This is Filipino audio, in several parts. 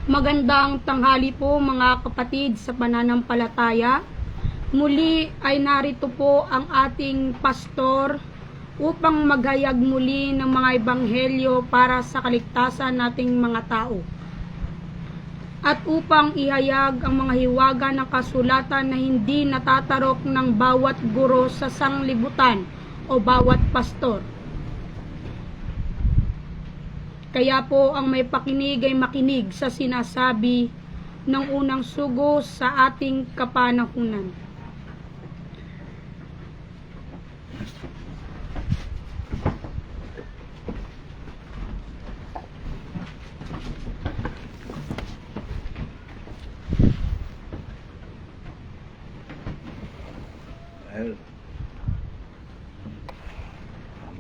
Magandang tanghali po mga kapatid sa pananampalataya. Muli ay narito po ang ating pastor upang maghayag muli ng mga ebanghelyo para sa kaligtasan nating mga tao. At upang ihayag ang mga hiwaga ng kasulatan na hindi natatarok ng bawat guro sa sanglibutan o bawat pastor. Kaya po ang may pakinig ay makinig sa sinasabi ng unang sugo sa ating kapanahunan. Well,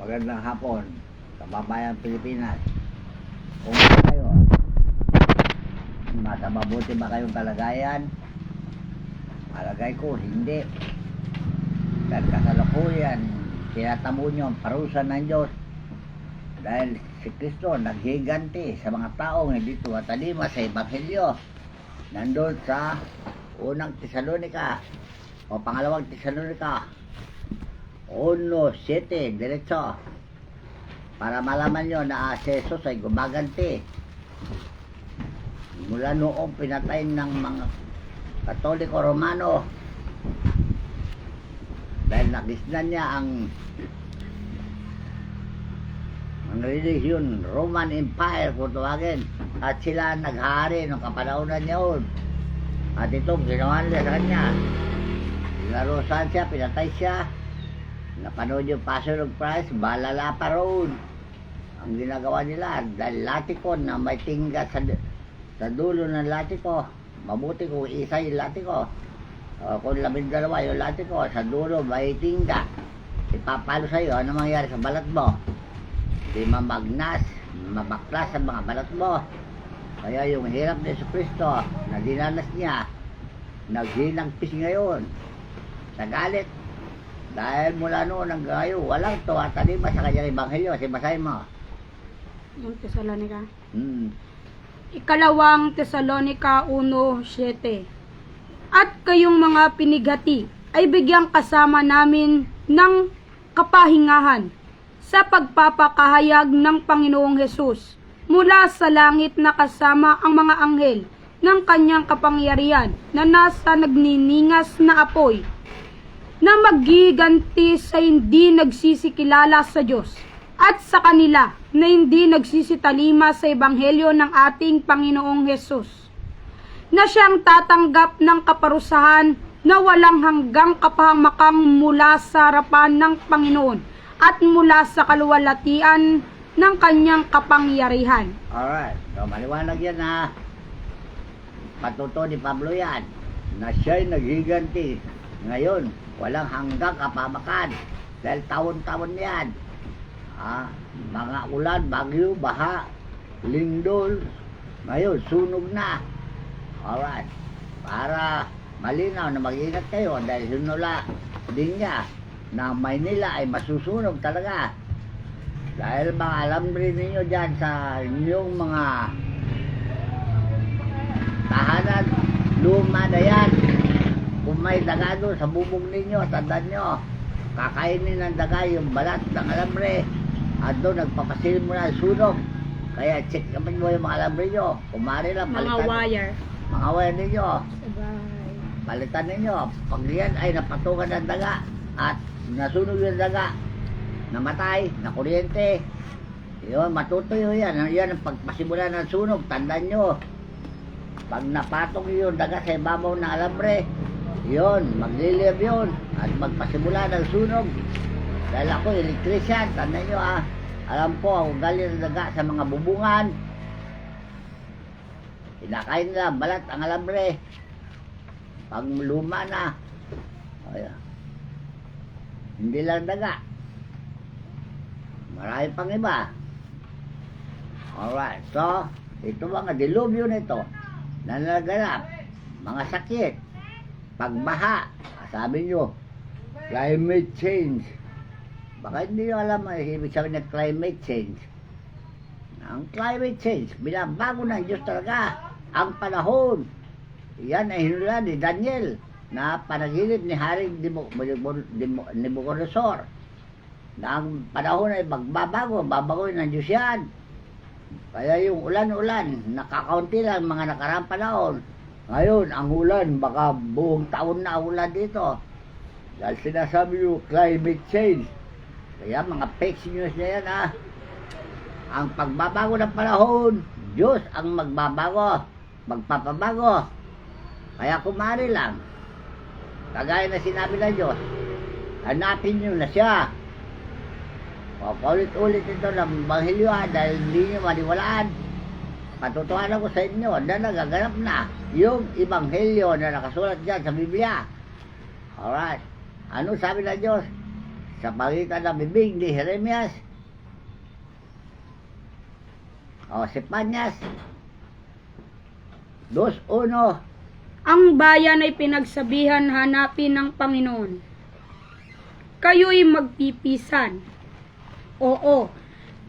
magandang hapon, kababayan Pilipinas. Kung kayo, nasa mabuti ba kayong kalagayan? Malagay ko, hindi. Dahil kasalukuyan, tinatamo nyo ang parusa ng Diyos. Dahil si Kristo naghiganti sa mga taong hindi tumatalima sa Ebanghelyo. Nandun sa unang Tesalonika o pangalawang Tesalonika 1:7 diretso, para malaman nyo na si Jesus ay gumaganti mula noong pinatay ng mga Katoliko Romano, dahil nagisnan niya ang religion, Roman Empire kung tawagin, at sila naghari ng kapanahonan niya yun. At itong ginawa nila sa kanya, nilarusan siya, pinatay siya. Napanood yung Passion of Christ, balala pa roon ang ginagawa nila, dahil latikon na may tingga sa dulo ng latiko. Mabuti kung isa yung latiko, kung 12 yung latiko, sa dulo may tingga. Ipapalo sa'yo, ano mangyayari sa balat mo? Di mamagnas, mabaklas ang mga balat mo. Kaya yung hirap ni Jesucristo na dinanas niya, naghinagpis ngayon sa galit. Dahil mula noon hanggang ngayon, walang tumatalima sa kanyang ebanghelyo. Basahin mo. Yung Tesalonika. Ikalawang Tesalonika 1:7. At kayong mga pinighati ay bigyang kasama namin ng kapahingahan sa pagpapakahayag ng Panginoong Hesus mula sa langit, na kasama ang mga anghel ng kanyang kapangyarihan na nasa nagniningas na apoy, na maggiganti sa hindi nagsisikilala sa Diyos at sa kanila na hindi nagsisitalima sa ebanghelyo ng ating Panginoong Hesus, na siyang tatanggap ng kaparusahan na walang hanggang kapahamakang mula sa harapan ng Panginoon at mula sa kaluwalhatian ng kanyang kapangyarihan. Alright, so maliwanag yan ha. Patuto ni Pablo yan, na siya'y naghiganti ngayon, walang hanggang kapamakan, dahil taon-taon yan. Mga ulan, bagyo, baha, lindol, ngayon sunog na. Alright, para malinaw na mag-ingat kayo, dahil sinula din niya na Maynila ay masusunog talaga. Dahil mga alam rin ninyo dyan sa inyong mga tahanan, luma na yan. Kung may daga doon sa bubong ninyo, tandaan nyo, kakainin ng daga yung balat ng alambre, at doon nagpapasilin mo na sunog. Kaya check naman mo yung mga alambre nyo. Kumari lang, palitan. Mga wire ninyo. Palitan ninyo. Pag yan ay napatungan ng daga at nasunog yung daga, namatay, nakuryente, yun, matutuyo yan. Yan ang pagpasimula ng sunog. Tandaan nyo, pag napatong yung daga sa ibabaw ng alambre, yun, maglilib yun at magpasimula ng sunog. Dahil ako, electrician, tandaan nyo alam po ang ugali ng daga sa mga bubungan. Inakain nila balat ang alambre pag luma na. Hindi lang daga, marami pang iba. Alright, so ito mga dilubyo nito na nalaganap, mga sakit, pagbaha, sabi nyo, climate change. Baka hindi nyo alam ang ibig sabihin ng climate change. Ang climate change, binabago ng Diyos talaga. ang panahon. Yan ay hinula ni Daniel na panaginip ni Haring Nebuchadnezzar. Na ang panahon ay magbabago, babagoy ng Diyos yan. Kaya yung ulan-ulan, nakakaunti lang mga nakaraang panahon. Ngayon, ang ulan, baka buong taon na ulan dito. Dahil sinasabi yung climate change. Kaya mga fake news na yan ha. Ang pagbabago ng panahon, Diyos ang magbabago, magpapabago. Kaya kumari lang, kagaya na sinabi ng Diyos, hanapin nyo na siya. O paulit-ulit ito ng Banghilyo dahil hindi nyo maniwalaan. Patutuhanan ko sa inyo na nagaganap na yung Ebanghelyo na nakasulat dyan sa Biblia. Alright. Ano sabi ng Diyos? Sa pagitan ng bibig ni Jeremias, o si Panyas, 2:1. Ang bayan ay pinagsabihan hanapin ng Panginoon. Kayo'y magpipisan. Oo,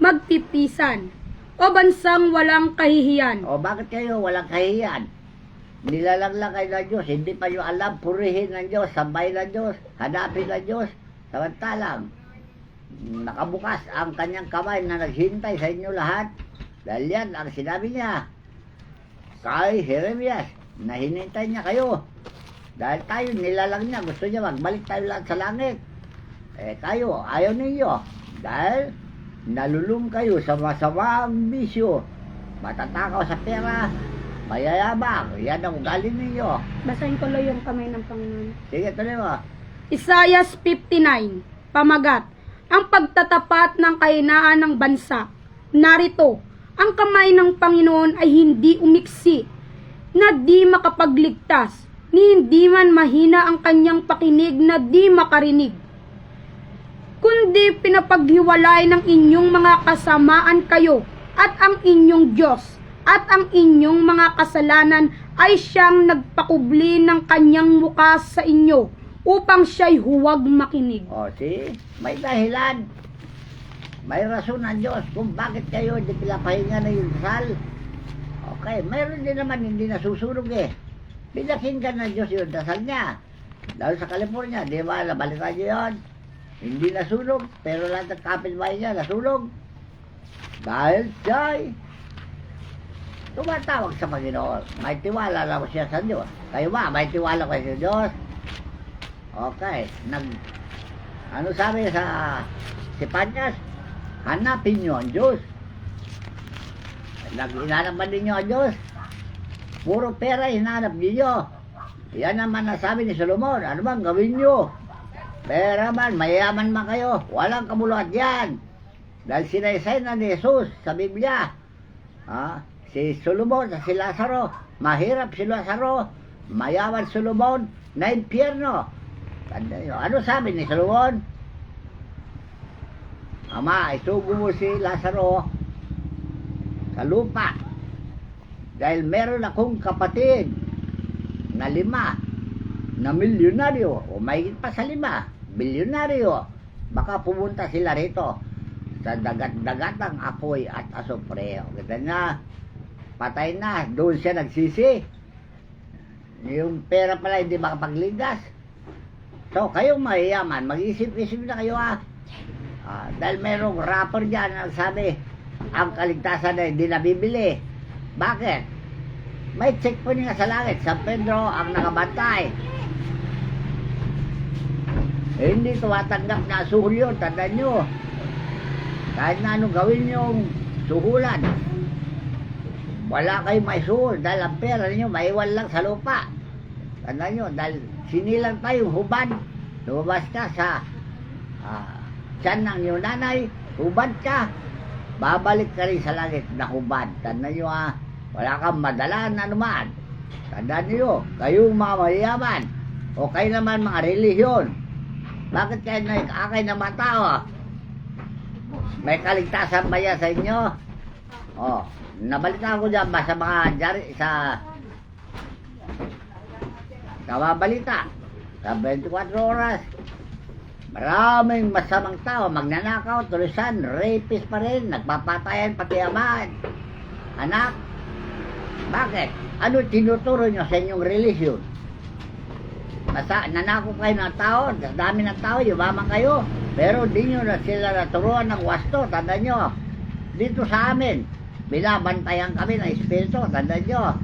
magpipisan. O bansang walang kahihiyan. O bakit kayo walang kahihiyan? Nilalang lang kayo ng Diyos, hindi pa nyo alam, purihin ng Diyos, sambahin ng Diyos, hanapin ng Diyos. Samantalang, nakabukas ang kanyang kamay na naghintay sa inyo lahat. Dahil yan ang sinabi niya kay Jeremias, na hinintay niya kayo. Dahil tayo, nilalang niya, gusto niya magbalik tayo lahat sa langit. Eh kayo, ayaw ninyo. Dahil nalulung kayo sa masamang bisyo, matatakaw sa pera, mayayabang, yan ang ugali ninyo. Basahin ko lang yung kamay ng Panginoon. Sige, tuloy mo. Isaiah 59, pamagat, ang pagtatapat ng kahinaan ng bansa. Narito, ang kamay ng Panginoon ay hindi umiksi, na di makapagligtas, ni hindi man mahina ang kanyang pakinig na di makarinig. Kundi pinapaghiwalay ng inyong mga kasamaan kayo, at ang inyong Diyos, at ang inyong mga kasalanan ay siyang nagpakubli ng kanyang muka sa inyo, upang siya'y huwag makinig. O, see? May dahilan. May rason ang Diyos kung bakit kayo hindi pinapahinga na yung dasal. Okay, mayroon din naman hindi nasusunog eh. Pinakinggan ng Diyos yung dasal niya. Dahil sa California, di ba, nabalita niyo yun? Hindi nasunog, pero lahat ng kapitbahay niya nasunog. Dahil siya'y tumatawag sa Panginoon. May tiwala lang siya sa Diyos. Kayo ba, may tiwala kayo sa Diyos? Okay, ano sabi sa si Panyas? Hanapin nyo ang Diyos. Hinanap ba ninyo ang Diyos? Puro pera hinanap ninyo. Yan naman nasabi ni Solomon. Ano bang gawin nyo? Pera man, mayaman man kayo. Walang kabuluhan yan. Dahil sinaysay na ni Jesus sa Biblia. Si Solomon at si Lazaro. Mahirap si Lazaro. Mayaman Solomon na impyerno. Ano sabi ni Solomon? Ama, isugo mo si Lazaro sa lupa. Dahil meron akong kapatid na 5 na milyonaryo o mahigit pa sa 5 milyonaryo. Baka pumunta sila rito sa dagat-dagatang apoy at asupre. Kita na, patay na. Doon siya nagsisi. Yung pera pala hindi makapagligas. So, kayong mayayaman, mag-isip-isip na kayo dahil merong rapper dyan na nagsabi, ang kaligtasan ay hindi nabibili. Bakit? May checkpoint nga sa langit. San Pedro ang nakabantay. Hindi tumatanggap na suhul yun. Tandaan nyo. Kahit na anong gawin yung suhulan, wala kayong may suhul. Dahil ang pera ninyo maiwan lang sa lupa. Tandaan nyo. Dahil sinilang tayong hubad. Lumabas ka sa tiyan ng iyong nanay. Hubad ka. Babalik ka rin sa langit na hubad. Tandaan nyo wala kang madalaan na naman. Tandaan nyo, kayong mga mayayaman o kayo naman mga relihiyon, bakit kayo nag-akay ng mga tao? May kaligtasan ba yan sa inyo? Nabalita ko dyan ba sa mga sa kababalita sa 24 oras, maraming masamang tao, magnanakaw, tulisan, rapist pa rin, nagpapatayan pati ama, anak. Bakit? Ano tinuturo nyo sa inyong religion? Nanako kayo ng tao, sa dami ng tao, yumaman kayo. Pero di nyo na sila naturuan ng wasto, tanda nyo. Dito sa amin, binabantayan kami ng espiritu, tanda nyo.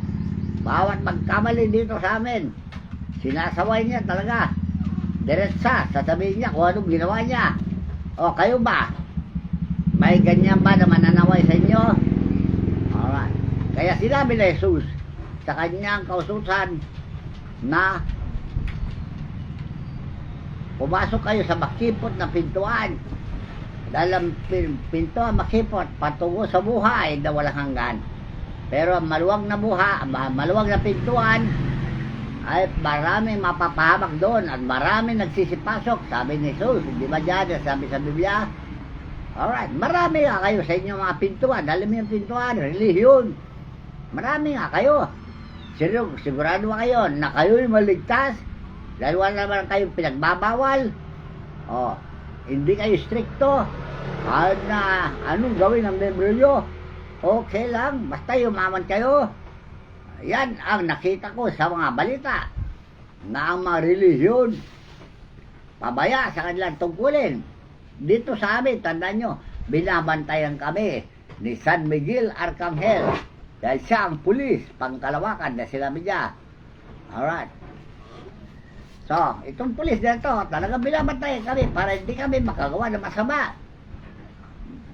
Bawat magkamali dito sa amin, sinasaway niya talaga. Diretsa, sasabihin niya kung anong ginawa niya. O, kayo ba? May ganyan ba na mananaway sa inyo? Alright. Kaya sinabi na Jesus sa kanyang kautusan na pumasok kayo sa makipot na pintuan. Dahil ang pintuan makipot patungo sa buhay na walang hanggan. Pero ang maluwag na maluwag na pintuan ay maraming mapapahamak doon at maraming nagsisipasok. Sabi ni Jesus, hindi ba dyan? Sabi sa Biblia. Alright, marami nga kayo sa inyong mga pintuan. Alam mo yung pintuan, relihiyon. Marami nga kayo. Sigurado ba kayo na kayo'y maligtas? Dahil wala naman kayong pinagbabawal. O, hindi kayo stricto. Anong gawin ng membro nyo? Okay lang, basta yumaman kayo. Yan ang nakita ko sa mga balita na ang mga relihiyon pabaya sa kanilang tungkulin. Dito sa amin, tandaan nyo, binabantayan kami ni San Miguel Arcangel dahil siya ang pulis, pangkalawakan na sinabi niya. Alright. So, itong pulis na ito, talagang binabantayan kami para hindi kami makagawa ng masama.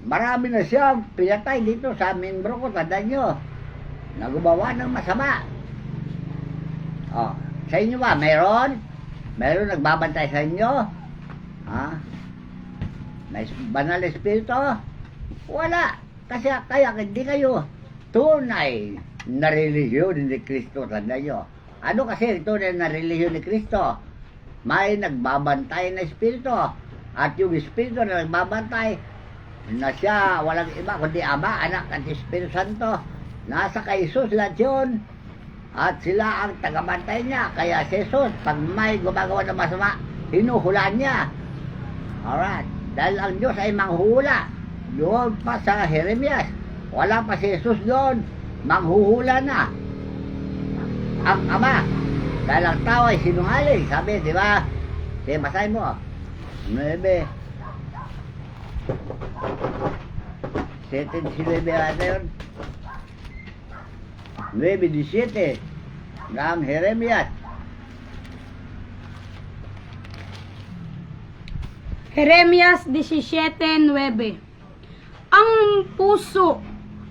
Marami na siyang pinatay dito sa membro ko, tandaan nyo, na gumawa ng masama. Oh, sa inyo ba, mayroon nagbabantay sa inyo? Ha? May banal na espiritu? Wala. Kasi kaya hindi kayo tunay na relihiyon ni Kristo, tandaan nyo. Ano kasi tunay na relihiyon ni Kristo? May nagbabantay na espiritu. At yung espiritu na nagbabantay, na siya walang iba kundi Ama, Anak at Espiritu Santo. Nasa kay Jesus lahat yun. At sila ang tagabantay niya. Kaya si Jesus, pag may gumagawa ng masama, hinuhulaan niya. Alright. Dahil ang Diyos ay manghuhula. Doon pa sa Jeremias, wala pa si Jesus doon. Manghuhula na ang Ama. Dahil ang tao ay sinungaling. Sabi, di ba? Sige, basahin mo. 9. 7-9 ata yun. 9-17 ng Jeremias. Jeremias 17:9. Ang puso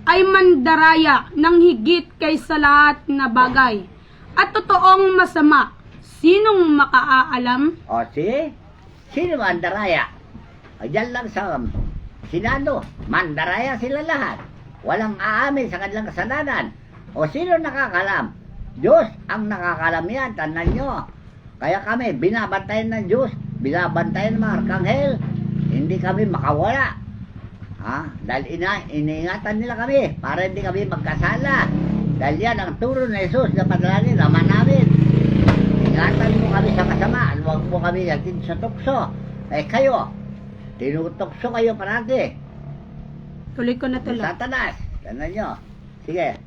ay mandaraya ng higit kaysa lahat na bagay at totoong masama. Sinong makaaalam? O, sino mandaraya? Diyan lang sa Senado, mandaraya sila lahat. Walang aamin sa kanilang kasalanan. O sino nakakalam? Diyos ang nakakalam yan, tandaan nyo. Kaya kami, binabantayan ng Diyos, binabantayan ng mga arkanghel. Hindi kami makawala. Dahil iniingatan nila kami para hindi kami magkasala. Dahil yan ang turo ni Jesus na panalangin naman namin. Ingatan mo kami sa kasama, huwag mo kami yakin sa tukso. Kayo, tinutokso kayo parati. Tuloy ko na to lang. Satanas, tandaan nyo. Sige.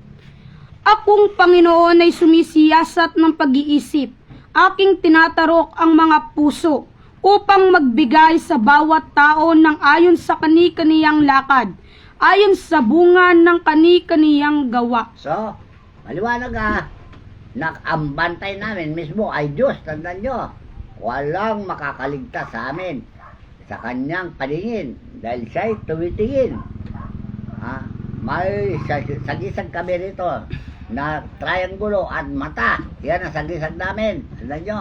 Akong Panginoon ay sumisiyasat ng pag-iisip. Aking tinatarok ang mga puso upang magbigay sa bawat tao ng ayon sa kani-kaniyang lakad, ayon sa bunga ng kani-kaniyang gawa. So, maliwanag na ang bantay namin mismo ay Diyos, tandaan nyo. Walang makakaligtas sa amin sa kanyang paningin dahil siya'y tumitingin. May sagisag kami rito na triangulo at mata. Yan ang sagisag namin. Tandaan nyo.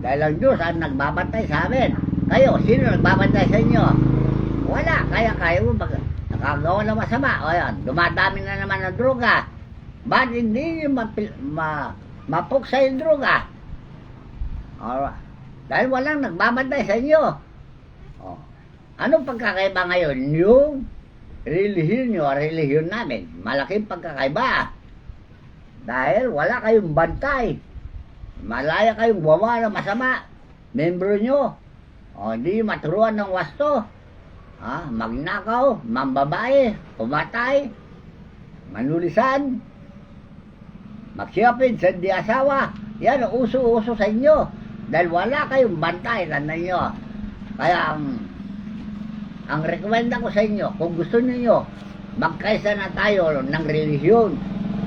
Dahil ang Diyos ang nagbabantay sa amin. Kayo, sino nagbabantay sa inyo? Wala. Kaya kayo nakagawa ng masama. O yan, dumadami na naman ng droga. Ba't hindi nyo mapuksa yung droga? Alright. Dahil walang nagbabantay sa inyo. Anong pagkakaiba ngayon? Yung relihiyon nyo, relihiyon namin. Malaking pagkakaiba. Dahil wala kayong bantay. Malaya kayong gumawa ng masama. Membro nyo. Hindi maturuan ng wasto. Magnakaw, mambabae, pumatay, manulisan. magsiyapin sa di asawa. Yan, uso-uso sa inyo. Dahil wala kayong bantay, tandaan nyo. Kaya ang rekomenda ko sa inyo, kung gusto niyo magkaisa na tayo ng relihiyon.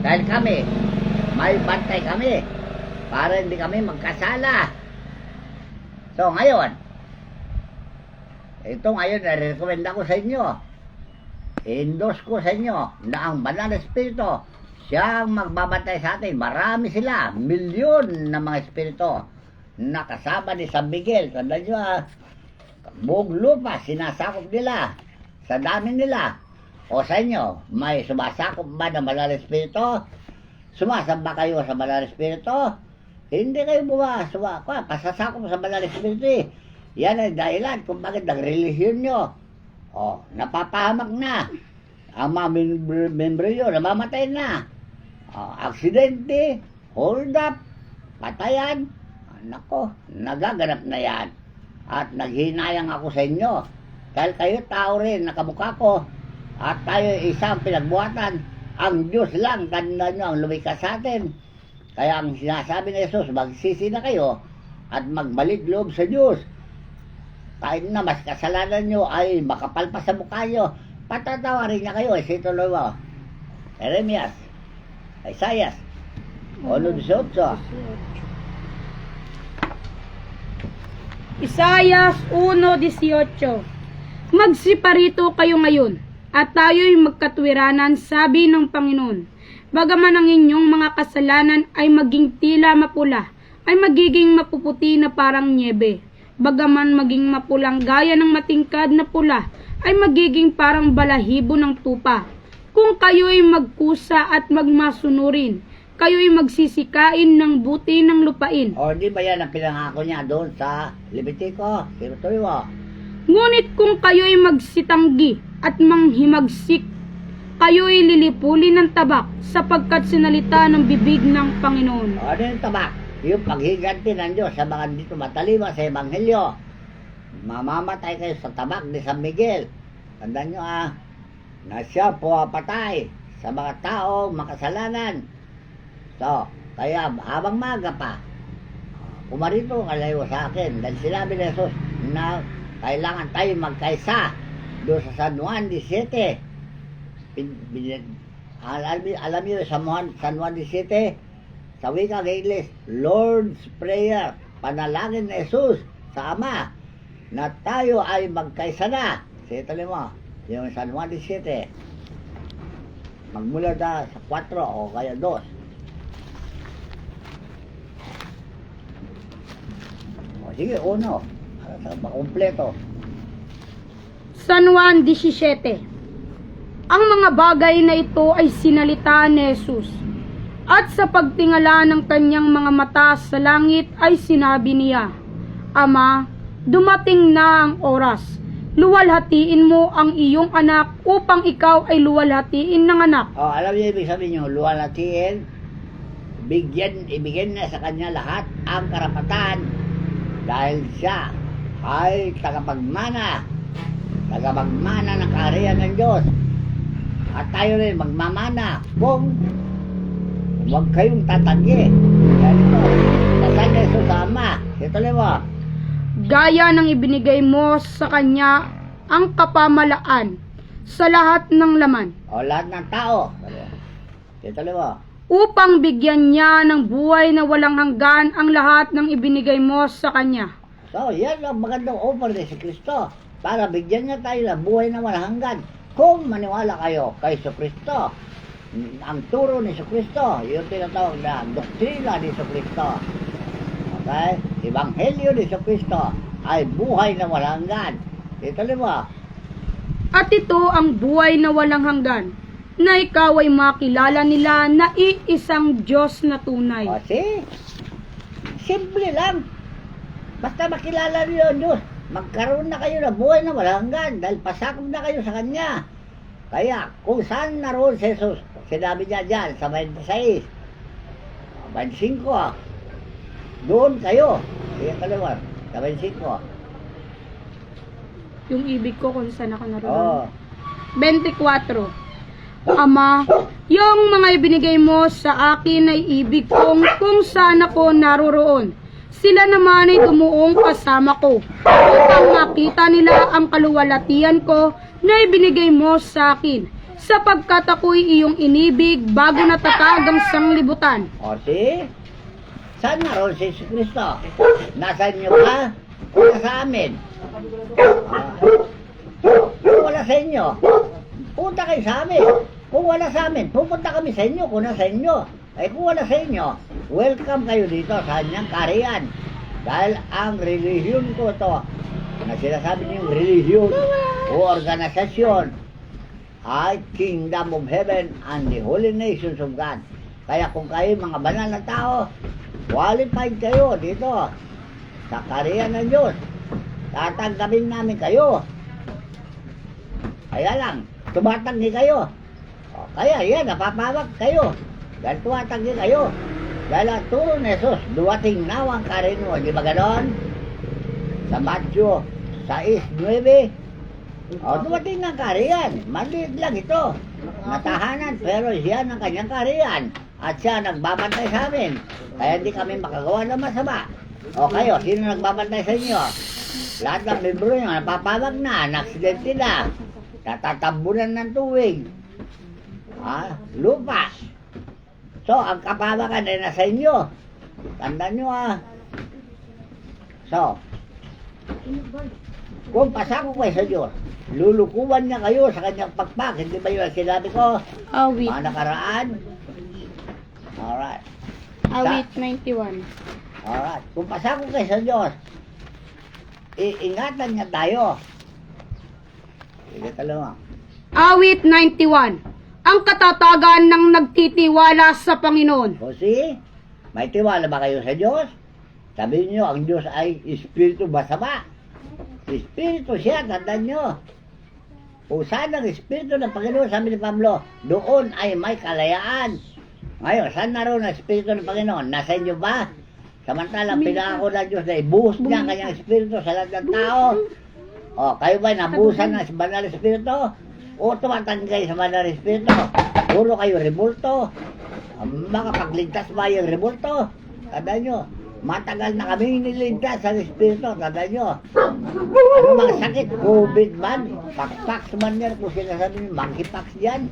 Dahil kami, may bantay kami para hindi kami magkasala. So ngayon, ito ngayon na-recommenda ko sa inyo. I-endorse ko sa inyo na ang Banal na Espiritu, siya ang magbabantay sa atin. Marami sila, milyon na mga espiritu na kasama ni San Miguel. Tandaan nyo buong lupa, sinasakop nila. Sa dami nila. O sa inyo, may sumasakop ba ng Banal na Espiritu? Sumasamba kayo sa Banal na Espiritu? Hindi kayo pasasakop sa Banal na Espiritu eh. Yan ang dahilan kung bakit nagrelihiyon nyo. O, napapahamak na. Ang mga membro nyo, namamatay na. O, aksidente, hold up, patayan. Nako, nagaganap na yan. At naghinayang ako sa inyo. Dahil kayo tao rin, nakamukha ko. At tayo isang pinagbuhatan. Ang Diyos lang, tandaan nyo, ang lumikas sa atin. Kaya ang sinasabi ni Jesus, magsisi na kayo at magbalik loob sa Diyos. Kahit na mas kasalanan nyo ay makapal pa sa mukha nyo, patatawarin niya kayo. Ito tuloy mo. Jeremias, Isaias, 1:18. Isaias 1:18. Magsiparito kayo ngayon, at tayo'y magkatwiranan, sabi ng Panginoon. Bagaman ang inyong mga kasalanan ay maging tila mapula, ay magiging mapuputi na parang niebe. Bagaman maging mapulang gaya ng matingkad na pula, ay magiging parang balahibo ng tupa. Kung kayo'y magkusa at magmasunurin, kayo'y magsisikain ng buti ng lupain. O, di ba yan ang pinangako niya doon sa Levitico? Tuloy mo. Ngunit kung kayo'y magsitanggi at manghimagsik, kayo'y lilipulin ng tabak sapagkat sinalita ng bibig ng Panginoon. O, ano yung tabak? Yung paghiganti ng Diyos sa mga dito matalima sa Ebanghelyo. Mamamatay kayo sa tabak ni San Miguel. Tandaan nyo na siya puwapatay sa mga tao makasalanan. So, kaya habang maga pa, pumarito kalayo sa akin. Dahil sinabi ni Jesus na kailangan tayo magkaisa doon sa San Juan 17. Alam niyo sa San Juan 17, sa wika ng Ingles, Lord's Prayer, panalangin ni Jesus sa Ama na tayo ay magkaisa na. Sige, mo, yung San Juan 17. Magmula sa 4 o kaya 2. O sige, 1. Para makumpleto. San Juan 17. Ang mga bagay na ito ay sinalita ni Jesus. At sa pagtingala ng kanyang mga mata sa langit ay sinabi niya, Ama, dumating na ang oras. Luwalhatiin mo ang iyong anak upang ikaw ay luwalhatiin ng anak. O, alam niyo ibig sabihin nyo, luwalhatiin, ibigyan na sa kanya lahat ang karapatan dahil siya ay tagapagmana ng kaharian ng Diyos. At tayo rin magmamana kung huwag kayong tatanggi. Dahil ito, nasaan na Jesus sa Ama. Ito mo. Gaya ng ibinigay mo sa kanya ang kapamalaan sa lahat ng laman. O lahat ng tao. Ito mo. Upang bigyan niya ng buhay na walang hanggan ang lahat ng ibinigay mo sa kanya. So, yan ang magandang offer ni si Kristo. Para bigyan niya tayo ng buhay na walang hanggan. Kung maniwala kayo kay Kristo, ang turo ni Kristo, yung tinatawag na doktrina ni Kristo. Okay? Ebanghelyo ni Kristo ay buhay na walang hanggan. Ito mo. At ito ang buhay na walang hanggan, na ikaw ay makilala nila na iisang Diyos na tunay. O, see? Simple lang. Basta makilala niyo ang Diyos, magkaroon na kayo ng buhay na walang hanggan dahil pasakop na kayo sa Kanya. Kaya, kung saan naroon si Jesus, sinabi niya dyan sa 26, 25, doon kayo. Sige kaliwan, sa 25. Yung ibig ko kung saan ako naroon. Oo. 24. Ama, yung mga ibinigay mo sa akin ay ibig kong kung saan ako naroroon. Sila naman ay tumuong kasama ko upang makita nila ang kaluwalhatian ko na ibinigay mo sa akin, sapagkat ako'y iyong inibig bago natatag ang sanglibutan. O si? Saan naroon si Jesus Kristo? Nasa inyo ba? O nasa amin? Kung wala sa inyo, punta kayo sa amin. Kung wala sa amin, pupunta kami sa inyo kung nasa inyo. Ay kung wala sa inyo, welcome kayo dito sa kanyang kaharian. Dahil ang relihiyon ko to, na sinasabi niyong relihiyon o organisasyon, ay Kingdom of Heaven and the Holy Nations of God. Kaya kung kayo mga banal na tao, qualified kayo dito sa kaharian ng Diyos. Tatanggapin namin kayo. Kaya lang, tumatanggi kayo. O, kaya yan, napapawag kayo. Dahil tumatanggi kayo. Dahil ang turo ni Jesus, duwating na ang kaharian mo. Di ba ganon? Sa Matthew 6:9, o, dumating ng kaharian. Maliit lang ito. Natahanan, pero siya ng kanyang kaharian. At siya nagbabantay sa amin. Kaya hindi kami makagawa ng masama. O kayo, sino nagbabantay sa inyo? Lahat ng membro nyo, napapawag na, naksidente na. Natatabunan ng tuwig. Lupa. So, ang kapawakan ay nasa inyo. Tandaan nyo So, kung pasako kayo sa Diyos, lulukuhan niya kayo sa kanyang pagpak. Hindi ba yun ang sinabi ko? Awit. Mga nakaraan? Alright. Awit 91. Alright. Kung pasako kayo sa Diyos, iingatan niya tayo. Sige, talong. Awit 91. Ang katatagan ng nagtitiwala sa Panginoon. O see? May tiwala ba kayo sa Diyos? Sabihin niyo, ang Diyos ay Espiritu masama. Espiritu siya, tandaan niyo. Kung saan ang Espiritu ng Panginoon, sabi ni Pablo, doon ay may kalayaan. Ngayon, saan naroon ang Espiritu ng Panginoon? Nasa inyo ba? Samantalang pinangako ng Diyos na ibuhos niya ang kanyang Espiritu sa lahat ng tao. O, kayo ba nabuhusan ng banal na Espiritu? O tumatanggi kayo sa banal na Espiritu? Puro kayo rebulto. Makapagligtas ba yung rebulto? Tandaan nyo, matagal na kami niligtas sa Espiritu. Tandaan nyo, ano mga sakit? COVID man, pakpax man yan. Kung sinasabi nyo, monkeypox yan,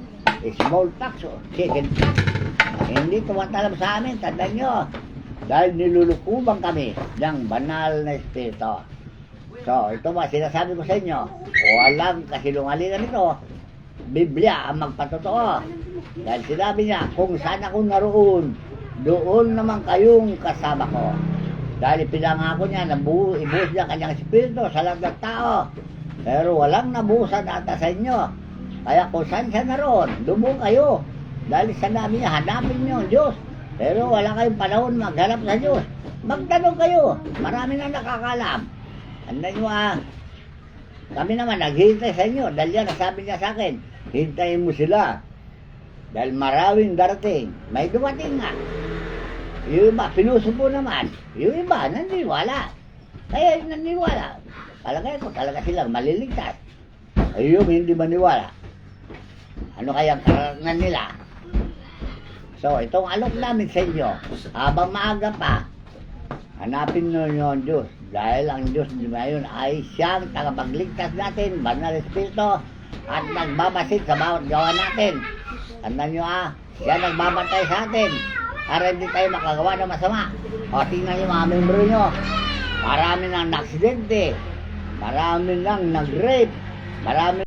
smallpox, chickenpox. Hindi tumatalab sa amin, tandaan nyo. Dahil nilulukuban kami ng banal na Espiritu. So, ito ba, sinasabi ko sa inyo, walang kasilungalingan ito. Biblia ang magpatotoo. Dahil sinabi niya, kung saan ako naroon, doon naman kayong kasama ko. Dahil pinangako niya, ibuhos niya kanyang Espiritu sa lahat ng tao. Pero walang nabuhusan ata sa inyo. Kaya kung saan siya naroon, doon kayo. Dahil sinabi niya, hanapin niyo ang Diyos. Pero wala kayong panahon maghanap sa Diyos. Magtanong kayo. Marami na nakakalam. Andan nyo kami naman naghihintay sa inyo. Dahil yan, nasabi niya sa akin, hintayin mo sila. Dahil maraming darating. May dumating nga. Yung iba, pinusupo naman. Yung iba, naniniwala. Kaya naniniwala. Palagay ko talaga silang maliligtas. Ay yung hindi maniwala. Ano kaya ang karanasan nila? So, itong alok namin sa inyo, habang maaga pa, hanapin nyo ang Diyos. Dahil ang Diyos ngayon ay siyang tagapagligtas natin, banal na Espiritu, at nagbabasit sa bawat gawa natin. Tandaan nyo siya nagbabantay sa atin para hindi tayo makagawa ng masama. O tingnan nyo mga membro nyo, marami nang naksidente, marami nang nag-rape, marami